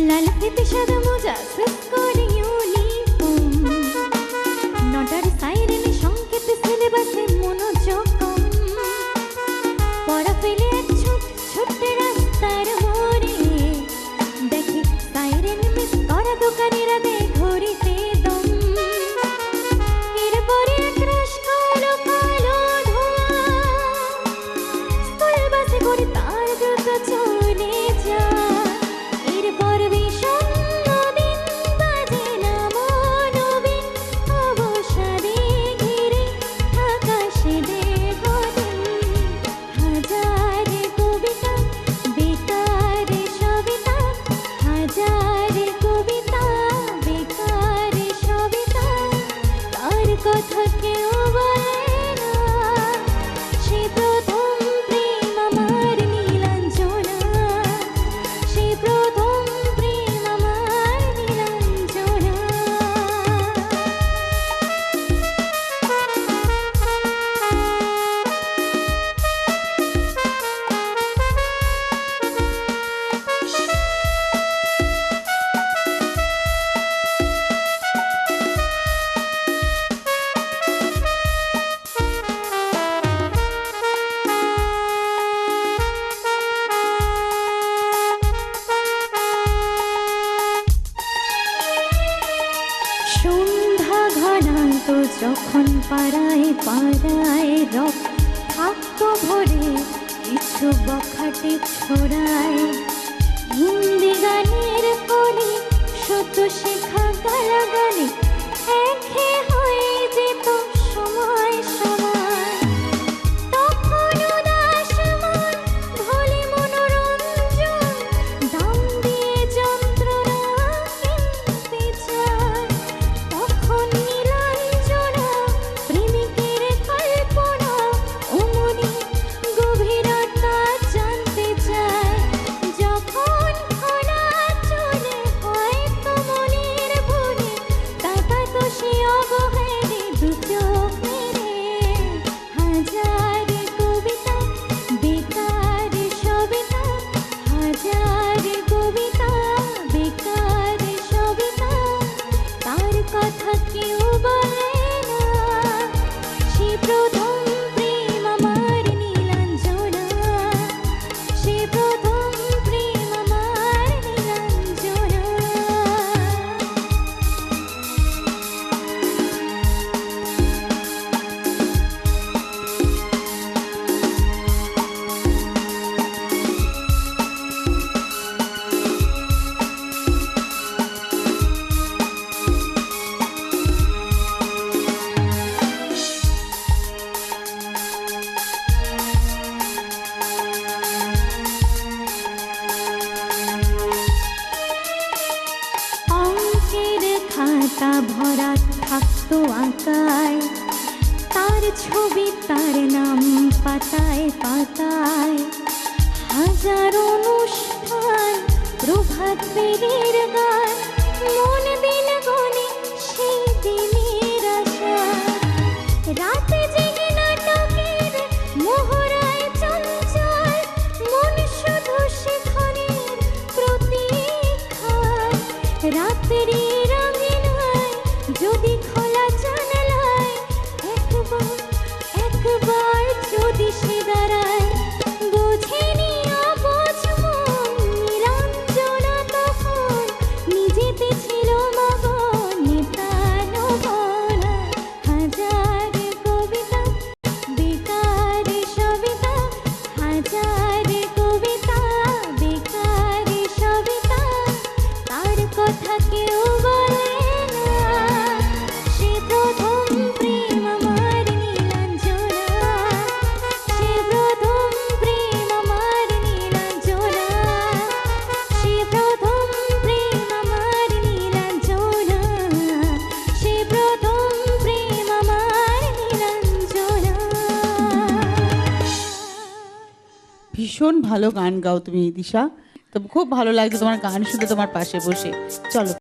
লাল ফিতে সাদা মোজা সেট করে ইউনিফর্ম, নটার সাইরেন সংকেত সিলেবাসে মনোযোগ কম, পড়া ফেলে এক ছোট্ট রাস্তার মোড়ে দেখি সাইরেন মিস করা দোকানিরা দে ঘড়িতে দম। এরপরে এক রাশ কালো কালো ধোঁয়া স্কুল বাসে করে তার দ্রুত চলে যায়। এরপর বিষণ্ণ দিন বাজে না মনোবিন, অবসাদে ঘিরে থাকা সে দেহদিন। হাজার কবিতা বেকার সবিতা, হাজার কবিতা বেকার সবিতা, তার কথা কেউ বলে না। সে প্রথম প্রেম আমার নীলাঞ্জনা, সে প্রথম প্রেম আমার নীলাঞ্জনা। সন্ধ্যা ঘনান্ত যখন পাড়ায় পাড়ায় রব থাকতো ভরে কিছু বখাটে ছড়ায়, হিন্দি গানের কলি শত শেখা গালাগালি একঘেয়ে হয়ে যেত সময় সময়। তখন উদাস মন ভোলে মনোরঞ্জন, দাম দিয়ে যন্ত্রণা কিনতে চায়। তখন নীলাঞ্জনা প্রেমিকের কল্পনা অমনি গভীরতা জানতে চায়। যখন খোলা চলে হয়তো মনের ভুলে তাকাতো সে অবহেলে দু চোখ মেলে। হাজার কবিতা বেকার সবিতা, হাজার কবিতা বেকার সবিতা, তার কথা কেউ বলে না। সে প্রথম প্রেম আমার নীলাঞ্জনা, সে প্রথম প্রেম আমার নীলাঞ্জনা। অঙ্কের খাতা ভরা থাকতো আঁকায়, তার ছবি তার নাম পাতায় পাতায়। হাজার অনুষ্ঠান প্রভাত ফেরির গান, মন দিন গনে সেই দিনের আশা। রাতে জেগে নাটকের মোহরায় চঞ্চল, মন শুধু সেখানের প্রতীক্ষায়। রাত্রি রঙিন হয় যদি খোলা জানালায়, একবার একবার যদি সে দাঁড়ায়। বুঝেনি অবুঝ মন নীলাঞ্জনা তখন, নিজেতে ছিল মগন নিতানো বলা। হাজার কবিতা বেকার সবিতা, হাজার কবিতা বেকার সবিতা, তার কথা কেউ বলে না। সে প্রথম প্রেম আমার নীলাঞ্জনা, সে প্রথম প্রেম আমার নীলাঞ্জনা, সে প্রথম প্রেম আমার নীলাঞ্জনা, সে প্রথম প্রেম আমার নীলাঞ্জনা। ভীষণ ভালো গান গাও তুমি দিশা, তো খুব ভালো লাগছে তোমার গান শুনে তোমার পাশে বসে। চলো।